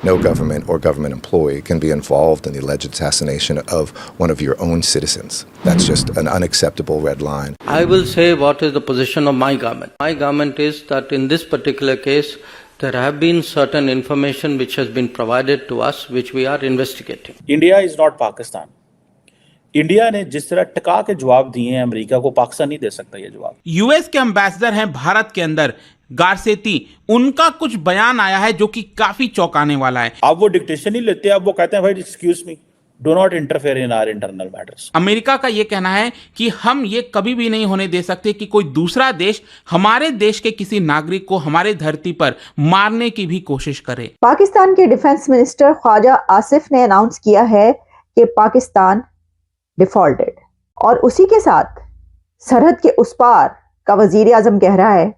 No government or government employee can be involved in the alleged assassination of one of your own citizens. That's just an unacceptable red line. I will say what is the position of my government. My government is that in this particular case, there have been certain information which has been provided to us, which we are investigating. India is not Pakistan. India ने जिस तरह टका के जवाब दिए हैं America को, पाकिस्तान नहीं दे सकता ये जवाब। यूएस के एम्बेसडर हैं भारत के अंदर गारसेती, उनका कुछ बयान आया है जो कि काफी चौंकाने वाला है। अब वो डिक्टेशन नहीं लेते, अब वो कहते हैं भाई excuse me, do not interfere in our internal matters. America का ये कहना है कि हम ये कभी भी नहीं होने दे सकते कि कोई दूसरा देश हमारे देश के किसी नागरिक को हमारे धरती पर मारने की भी कोशिश करे। पाकिस्तान के डिफेंस मिनिस्टर ख्वाजा आसिफ ने अनाउंस किया है कि पाकिस्तान डिफॉल्टेड, और उसी के साथ सरहद के उस पार का वजीर आजम कह रहा है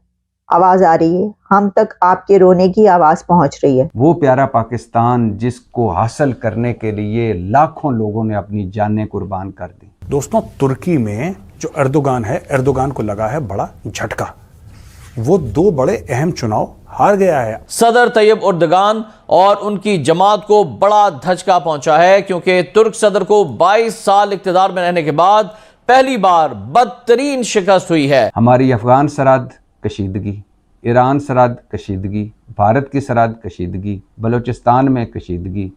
आवाज आ रही है, हम तक आपके रोने की आवाज पहुंच रही है। वो प्यारा पाकिस्तान जिसको हासिल करने के लिए लाखों लोगों ने अपनी जानें कुर्बान कर दी। दोस्तों, तुर्की में जो एर्दोगान है, एर्दोगान को लगा है बड़ा झटका। वो 2 बड़े अहम चुनाव हार गया है। सदर तैयब एर्दोगान और उनकी जमात को बड़ा धचका पहुंचा है, क्योंकि तुर्क सदर को 22 साल इख्तिदार में रहने के बाद पहली बार बदतरीन शिकस्त हुई है। हमारी अफगान सरहद कशीदगी, ईरान सरहद कशीदगी, भारत की सरहद कशीदगी, बलूचिस्तान में कशीदगी,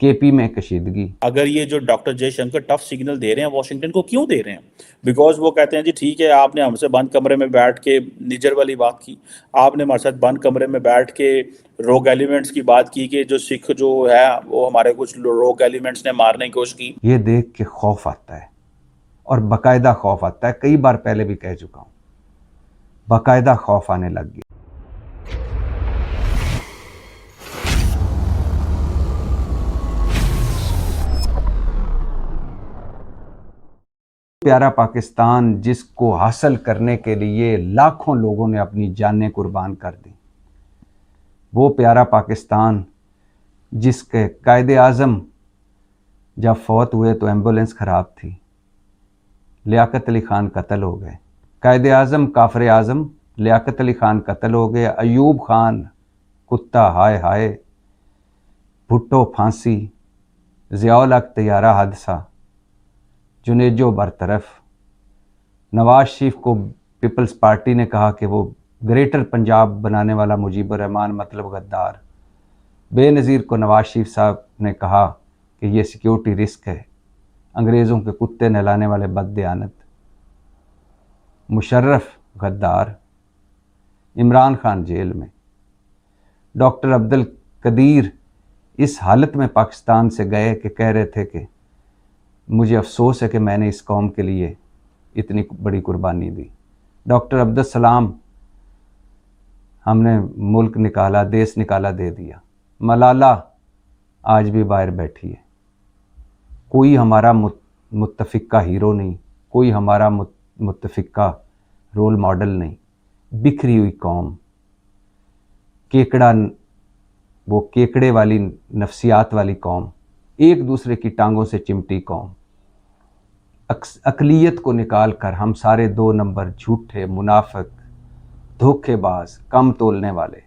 केपी में कशीदगी। अगर ये जो डॉक्टर जयशंकर टफ सिग्नल दे रहे हैं वाशिंगटन को, क्यों दे रहे हैं? बिकॉज वो कहते हैं जी ठीक है, आपने हमसे बंद कमरे में बैठ के निजर वाली बात की, आपने हमारे साथ बंद कमरे में बैठ के रोग एलिमेंट्स की बात की कि जो सिख जो है वो हमारे कुछ रोग एलिमेंट्स ने मारने की कोशिश की। ये देख के खौफ आता है, और बाकायदा खौफ आता है। कई बार पहले भी कह चुका हूँ, बाकायदा खौफ आने लग गया। प्यारा पाकिस्तान जिसको हासिल करने के लिए लाखों लोगों ने अपनी जानें कुर्बान कर दी। वो प्यारा पाकिस्तान जिसके कायदे आज़म जब फौत हुए तो एम्बुलेंस ख़राब थी, लियाकत अली ख़ान कत्ल हो गए। कायदे आज़म काफ़िर आज़म लियाकत अली ख़ान कत्ल हो गए। अयूब ख़ान कुत्ता हाय हाय, भुट्टो फांसी, ज़ियाउल हक तैयारा हादसा, जुनेजो बरतरफ। नवाज शरीफ को पीपल्स पार्टी ने कहा कि वो ग्रेटर पंजाब बनाने वाला मुजीबुर रहमान मतलब गद्दार। बेनज़ीर को नवाज शरीफ साहब ने कहा कि ये सिक्योरिटी रिस्क है, अंग्रेज़ों के कुत्ते नहलाने वाले बददियानत। मुशर्रफ गद्दार, इमरान खान जेल में। डॉक्टर अब्दुल कदीर इस हालत में पाकिस्तान से गए कि कह रहे थे कि मुझे अफसोस है कि मैंने इस कौम के लिए इतनी बड़ी कुर्बानी दी। डॉक्टर अब्दुल सलाम, हमने मुल्क निकाला, देश निकाला, दे दिया। मलाला आज भी बाहर बैठी है। कोई हमारा मुत्तफ़िका हीरो नहीं, कोई हमारा मुत्तफ़िका रोल मॉडल नहीं। बिखरी हुई कौम, केकड़ा, वो केकड़े वाली नफ्सियात वाली कौम, एक दूसरे की टांगों से चिमटी कौम। अक़लियत को निकाल कर हम सारे 2 नंबर झूठे, मुनाफिक, धोखेबाज, कम तोलने वाले।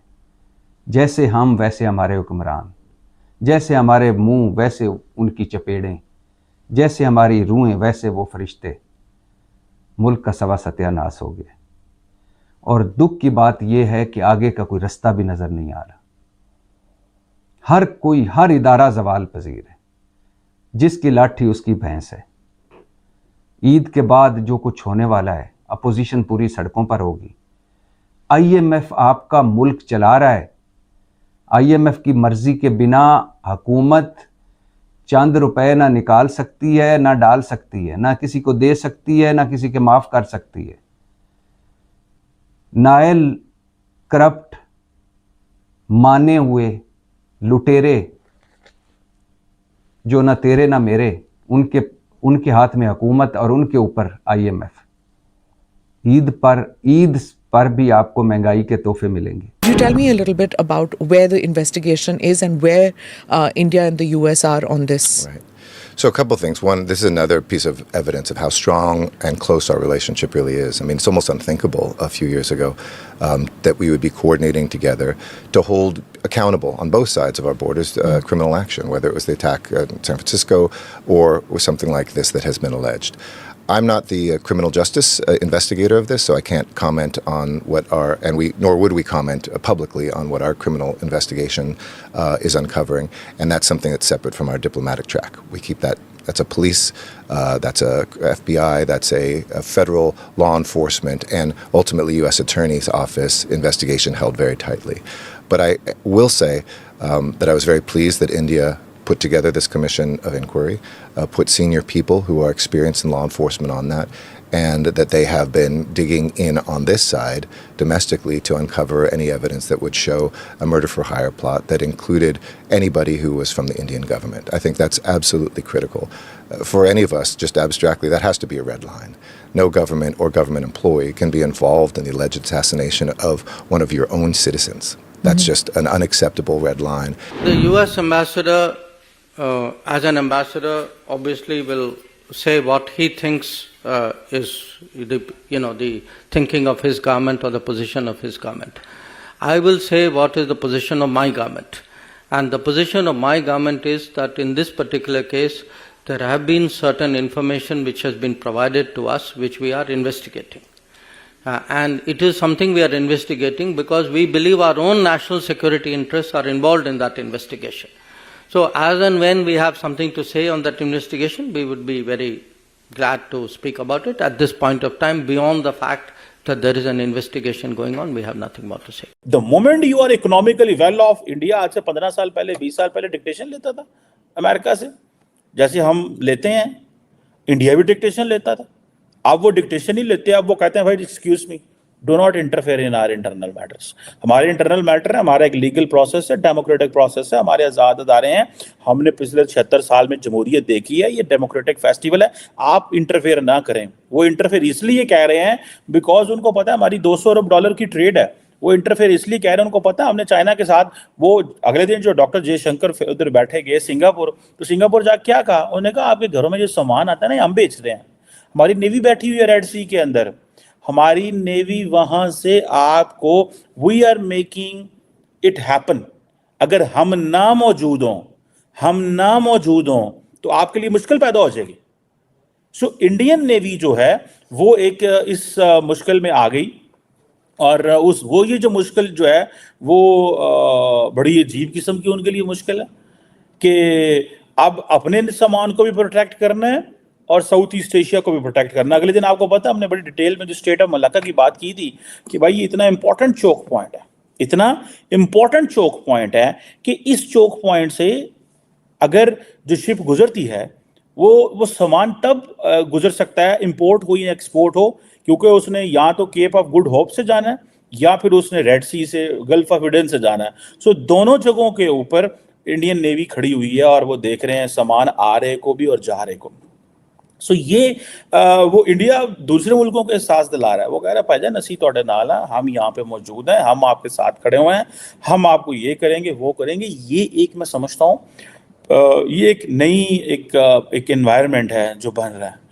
जैसे हम वैसे हमारे हुक्मरान, जैसे हमारे मुंह वैसे उनकी चपेड़ें, जैसे हमारी रूहें वैसे वो फरिश्ते। मुल्क का सवा सत्यानाश हो गया, और दुख की बात यह है कि आगे का कोई रास्ता भी नज़र नहीं आ रहा। हर इदारा ज़वाल पजीर है, जिसकी लाठी उसकी भैंस है। ईद के बाद जो कुछ होने वाला है, अपोजिशन पूरी सड़कों पर होगी। IMF आपका मुल्क चला रहा है। IMF की मर्जी के बिना हुकूमत चंद रुपए ना निकाल सकती है, ना डाल सकती है, ना किसी को दे सकती है, ना किसी के माफ़ कर सकती है। नायल, करप्ट, माने हुए लुटेरे जो ना तेरे ना मेरे, उनके हाथ में हुकूमत और उनके ऊपर IMF। ईद पर भी आपको महंगाई के तोहफे मिलेंगे। You tell me a little bit about where the investigation is and where India and the US are on this. Right. So a couple things. One, this is another piece of evidence of how strong and close our relationship really is. I mean, it's almost unthinkable a few years ago that we would be coordinating together to hold accountable on both sides of our borders criminal action, whether it was the attack in San Francisco or something like this that has been alleged. I'm not the criminal justice investigator of this, so I can't comment on what nor would we comment publicly on what our criminal investigation is uncovering, and that's something that's separate from our diplomatic track. We keep that's a police, that's a FBI, that's a federal law enforcement, and ultimately U.S. Attorney's Office investigation held very tightly. But I will say that I was very pleased that India put together this commission of inquiry, put senior people who are experienced in law enforcement on that, and that they have been digging in on this side domestically to uncover any evidence that would show a murder for hire plot that included anybody who was from the Indian government. I think that's absolutely critical. For any of us, just abstractly, that has to be a red line. No government or government employee can be involved in the alleged assassination of one of your own citizens. That's just an unacceptable red line. The U.S. ambassador, as an ambassador, obviously will say what he thinks is the thinking of his government or the position of his government. I will say what is the position of my government. And the position of my government is that in this particular case, there have been certain information which has been provided to us, which we are investigating. And it is something we are investigating because we believe our own national security interests are involved in that investigation. So as and when we have something to say on that investigation, we would be very glad to speak about it. At this point of time, beyond the fact that there is an investigation going on, we have nothing more to say. The moment you are economically well off, India आज से 15 साल पहले 20 साल पहले dictation लेता था America से, जैसे हम लेते हैं, इंडिया भी डिक्टेशन लेता था. अब वो डिक्टेशन ही लेते हैं, अब वो कहते हैं भाई excuse me, do not interfere in our internal matters. हमारे इंटरनल मैटर है, हमारा एक लीगल प्रोसेस है, डेमोक्रेटिक प्रोसेस है, हमारे आज़ाद अदारे हैं, हमने पिछले 76 साल में जमहूरियत देखी है, ये डेमोक्रेटिक फेस्टिवल है, आप इंटरफेयर ना करें. वो इंटरफेयर इसलिए कह रहे हैं बिकॉज उनको पता है हमारी $200 अरब की ट्रेड है. वो इंटरफेयर इसलिए कह रहे हैं, उनको पता है हमने चाइना के साथ, वो अगले दिन जो डॉक्टर जयशंकर उधर बैठे गए सिंगापुर, तो सिंगापुर जाकर क्या कहा, उन्होंने कहा आपके घरों में जो सामान आता है ना, हम बेच रहे हैं. हमारी नेवी बैठी हुई है रेड सी के अंदर, हमारी नेवी वहां से आपको, we are making it happen. अगर हम ना मौजूद हों तो आपके लिए मुश्किल पैदा हो जाएगी. सो इंडियन नेवी जो है वो एक इस मुश्किल में आ गई, और ये जो मुश्किल जो है वो बड़ी अजीब किस्म की उनके लिए मुश्किल है कि अब अपने सामान को भी प्रोटेक्ट करना है और साउथ ईस्ट एशिया को भी प्रोटेक्ट करना. अगले दिन आपको पता है हमने बड़ी डिटेल में जो स्टेट ऑफ मलाक्का की बात की थी कि भाई ये इतना इंपॉर्टेंट चोक पॉइंट है कि इस चोक पॉइंट से अगर जो शिप गुजरती है वो सामान तब गुजर सकता है, इंपोर्ट हो या एक्सपोर्ट हो, क्योंकि उसने या तो केप ऑफ गुड होप से जाना है या फिर उसने रेड सी से, गल्फ ऑफ एडन से जाना है. सो दोनों जगहों के ऊपर इंडियन नेवी खड़ी हुई है और वो देख रहे हैं सामान आ रहे को भी और जा रहे को. सो ये वो इंडिया दूसरे मुल्कों को एहसास दिला रहा है. वो कह रहा है भाईजान असी तोड़े नाल है, हम यहाँ पे मौजूद हैं, हम आपके साथ खड़े हुए हैं, हम आपको ये करेंगे वो करेंगे. ये एक मैं समझता हूँ ये एक नई एक एनवायरनमेंट है जो बन रहा है.